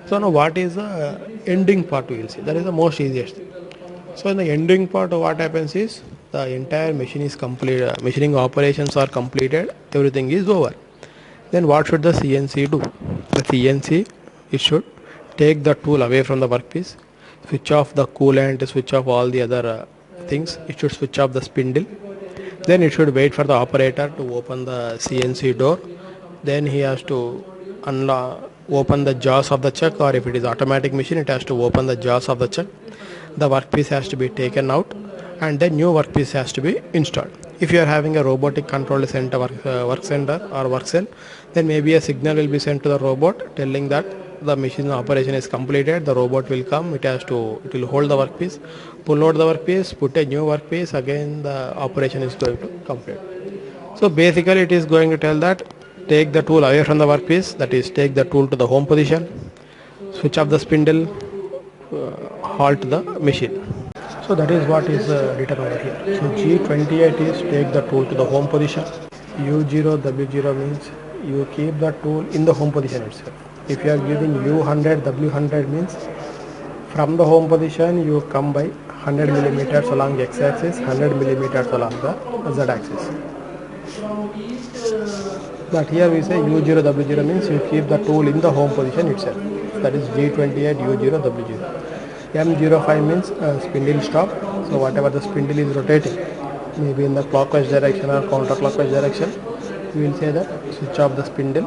So now what is the ending part we will see. That is the most easiest. So in the ending part what happens is the entire machine is complete, machining operations are completed, everything is over. Then what should the CNC do? The CNC, it should take the tool away from the workpiece, switch off the coolant, switch off all the other things. It should switch off the spindle. Then it should wait for the operator to open the CNC door. Then he has to unlock, open the jaws of the chuck, or if it is automatic machine, it has to open the jaws of the chuck. The workpiece has to be taken out, and then new workpiece has to be installed. If you are having a robotic control center work center or work cell, then maybe a signal will be sent to the robot telling that the machine operation is completed. The robot will come, it will hold the workpiece, pull out the workpiece, put a new workpiece, again the operation is going to complete. So basically it is going to tell that take the tool away from the workpiece, that is take the tool to the home position, switch off the spindle, halt the machine. So that is what is written over here. So G28 is take the tool to the home position. U0 W0 means you keep the tool in the home position itself. If you are giving U100 W100 means from the home position you come by 100 millimeters along X axis, 100 millimeters along the Z axis. But here we say U0 W0 means you keep the tool in the home position itself. That is G28 U0 W0. M05 means spindle stop. So whatever the spindle is rotating, maybe in the clockwise direction or counterclockwise direction, we will say that switch off the spindle.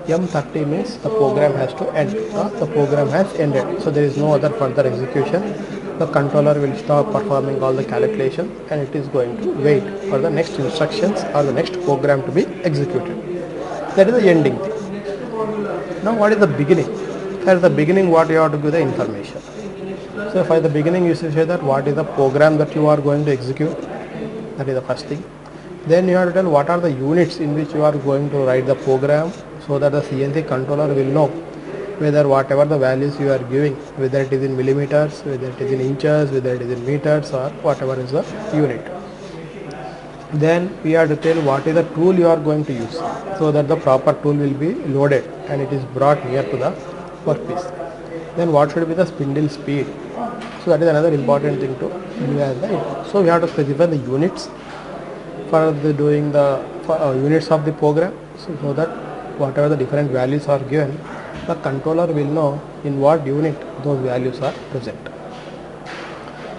M30 means the program has to end, the program has ended. So there is no other further execution. The controller will stop performing all the calculation and it is going to wait for the next instructions or the next program to be executed. That is the ending thing. Now what is the beginning? At the beginning what you have to give the information. So for the beginning you should say that what is the program that you are going to execute. That is the first thing. Then you have to tell what are the units in which you are going to write the program, so that the CNC controller will know whether whatever the values you are giving, whether it is in millimeters, whether it is in inches, whether it is in meters, or whatever is the unit. Then we have to tell what is the tool you are going to use, so that the proper tool will be loaded and it is brought near to the workpiece. Then what should be the spindle speed. So that is another important thing to do as the input. So we have to specify the units for the doing the units of the program, so that whatever the different values are given, the controller will know in what unit those values are present.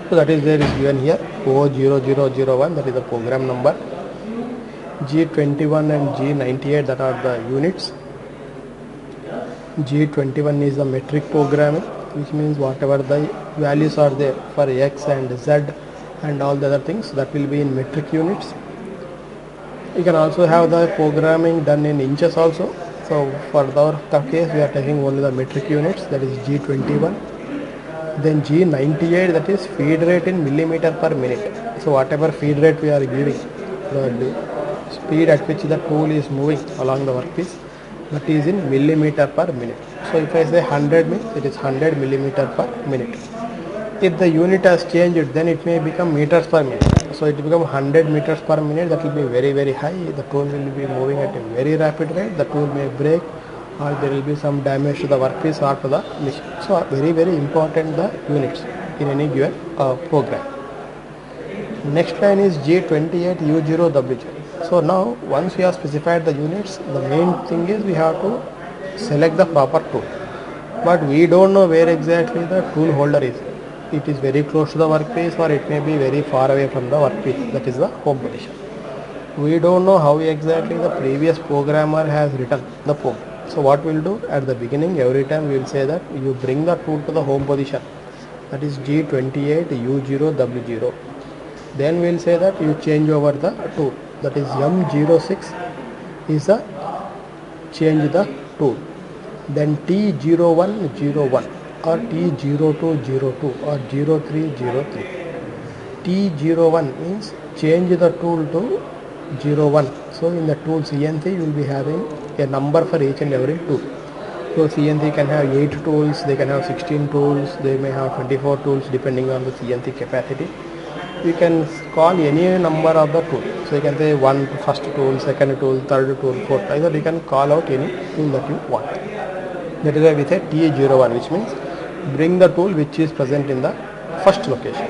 So that is there is given here O0001, that is the program number. G21 and G98, that are the units. G21 is the metric programming, which means whatever the values are there for X and Z and all the other things, that will be in metric units. You can also have the programming done in inches also. So for our case we are taking only the metric units, that is G21. Then G98, that is feed rate in millimeter per minute. So whatever feed rate we are giving, the speed at which the tool is moving along the workpiece, that is in millimeter per minute. So if I say 100 means it is 100 millimeter per minute. If the unit has changed, then it may become meters per minute. So it will become 100 meters per minute. That will be very, very high. The tool will be moving at a very rapid rate. The tool may break, or there will be some damage to the workpiece or to the machine. So very, very important the units in any given program. Next line is G28 U0 W0. So now once we have specified the units, the main thing is we have to select the proper tool. But we don't know where exactly the tool holder is. It is very close to the workpiece, or it may be very far away from the workpiece, that is the home position. We don't know how exactly the previous programmer has written the program. So what we will do at the beginning, every time we will say that you bring the tool to the home position, that is G28 U0 W0. Then we will say that you change over the tool, that is M06 is a change the tool. Then T0101 or T0202 or 0303. T01 means change the tool to 01. So in the tool CNC you will be having a number for each and every tool. So CNC can have 8 tools, they can have 16 tools, they may have 24 tools depending on the CNC capacity. You can call any number of the tool. So you can say first tool, second tool, third tool, fourth. Either you can call out any tool that you want. That is why we say T01, which means bring the tool which is present in the first location.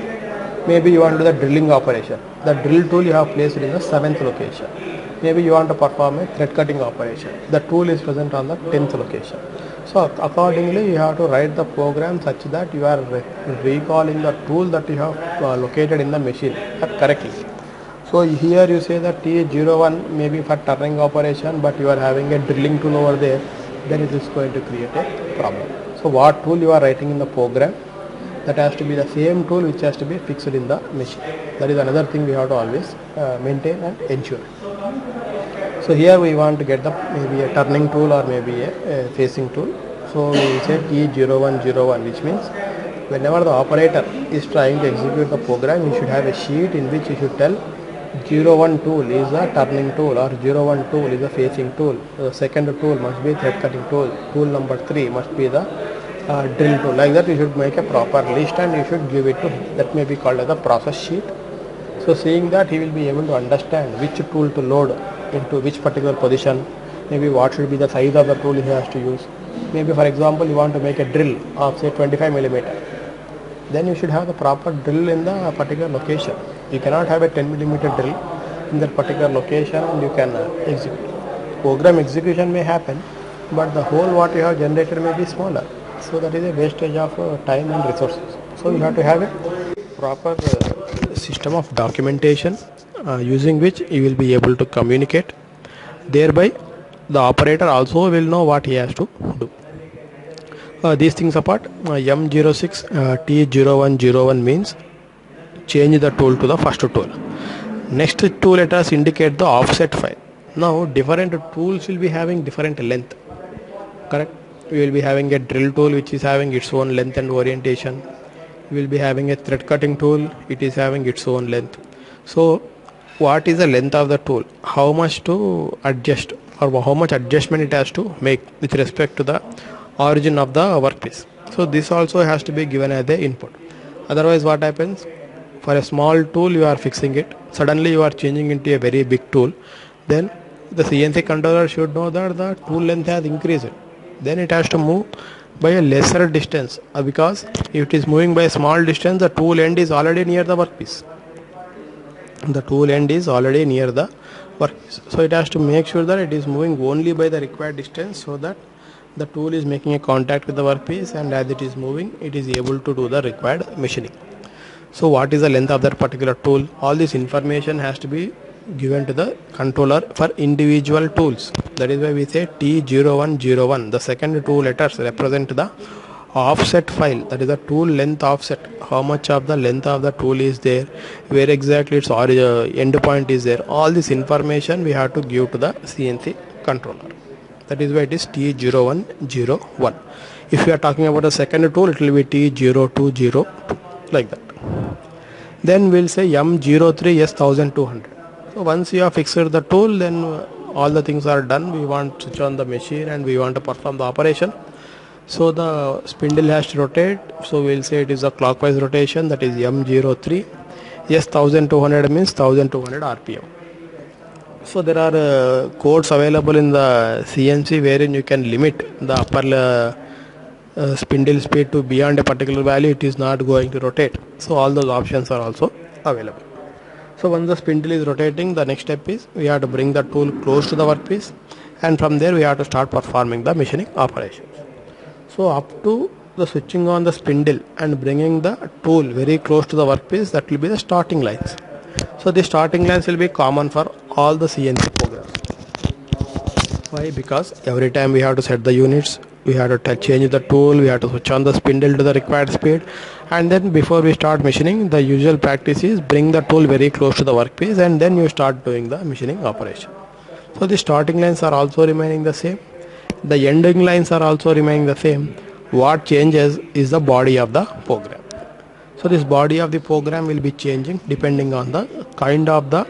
Maybe you want to do the drilling operation. The drill tool you have placed in the 7th location. Maybe you want to perform a thread cutting operation. The tool is present on the 10th location. So accordingly you have to write the program such that you are recalling the tool that you have located in the machine correctly. So here you say that T01 maybe for turning operation, but you are having a drilling tool over there, then it is going to create a problem. So what tool you are writing in the program, that has to be the same tool which has to be fixed in the machine. That is another thing we have to always maintain and ensure. So here we want to get the maybe a turning tool or maybe a facing tool. So we will say T0101, which means whenever the operator is trying to execute the program, you should have a sheet in which you should tell 01 tool is a turning tool or 01 tool is a facing tool. The second tool must be thread cutting tool. Tool number 3 must be the drill tool. Like that you should make a proper list and you should give it to him. That may be called as a process sheet. So seeing that, he will be able to understand which tool to load into which particular position, maybe what should be the size of the tool he has to use. Maybe for example you want to make a drill of say 25 millimeter, then you should have the proper drill in the particular location. You cannot have a 10 millimeter drill in that particular location and you can execute. Program execution may happen, but the whole what you have generated may be smaller. So that is a wastage of time and resources. So you have to have a proper system of documentation using which you will be able to communicate. Thereby the operator also will know what he has to do. These things apart, M06 T0101 means change the tool to the first tool. Next two letters indicate the offset file. Now different tools will be having different length, correct? We will be having a drill tool which is having its own length and orientation. We will be having a thread cutting tool, it is having its own length. So what is the length of the tool, how much to adjust or how much adjustment it has to make with respect to the origin of the workpiece. So this also has to be given as the input. Otherwise what happens, for a small tool you are fixing it, suddenly you are changing into a very big tool, then the CNC controller should know that the tool length has increased. Then it has to move by a lesser distance because if it is moving by a small distance, the tool end is already near the workpiece. The tool end is already near the workpiece. So it has to make sure that it is moving only by the required distance so that the tool is making a contact with the workpiece, and as it is moving, it is able to do the required machining. So what is the length of that particular tool? All this information has to be given to the controller for individual tools. That is why we say T0101. The second two letters represent the offset file, that is the tool length offset. How much of the length of the tool is there, where exactly its end point is there. All this information we have to give to the CNC controller. That is why it is T0101. If you are talking about the second tool, it will be T0202, like that. Then we'll say M03S1200. So once you have fixed the tool, then all the things are done. We want to switch on the machine and we want to perform the operation. So the spindle has to rotate. So we'll say it is a clockwise rotation, that is M03. S1200 means 1200 RPM. So there are codes available in the CNC wherein you can limit the upper spindle speed to beyond a particular value. It is not going to rotate. So all those options are also available. So once the spindle is rotating, the next step is we have to bring the tool close to the workpiece, and from there we have to start performing the machining operations. So up to the switching on the spindle and bringing the tool very close to the workpiece, that will be the starting lines. So the starting lines will be common for all the CNC programs. Why? Because every time we have to set the units, we have to change the tool, we have to switch on the spindle to the required speed, and then before we start machining, the usual practice is bring the tool very close to the workpiece and then you start doing the machining operation. So the starting lines are also remaining the same, the ending lines are also remaining the same. What changes is the body of the program. So this body of the program will be changing depending on the kind of the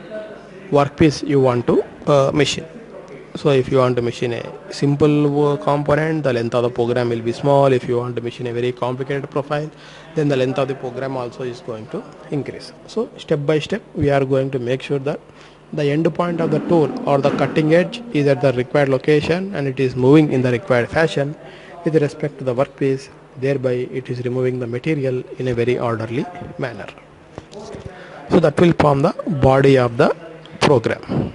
workpiece you want to machine. So if you want to machine a simple component, the length of the program will be small. If you want to machine a very complicated profile, then the length of the program also is going to increase. So step by step we are going to make sure that the end point of the tool or the cutting edge is at the required location and it is moving in the required fashion. with respect to the workpiece, thereby it is removing the material in a very orderly manner. So that will form the body of the program.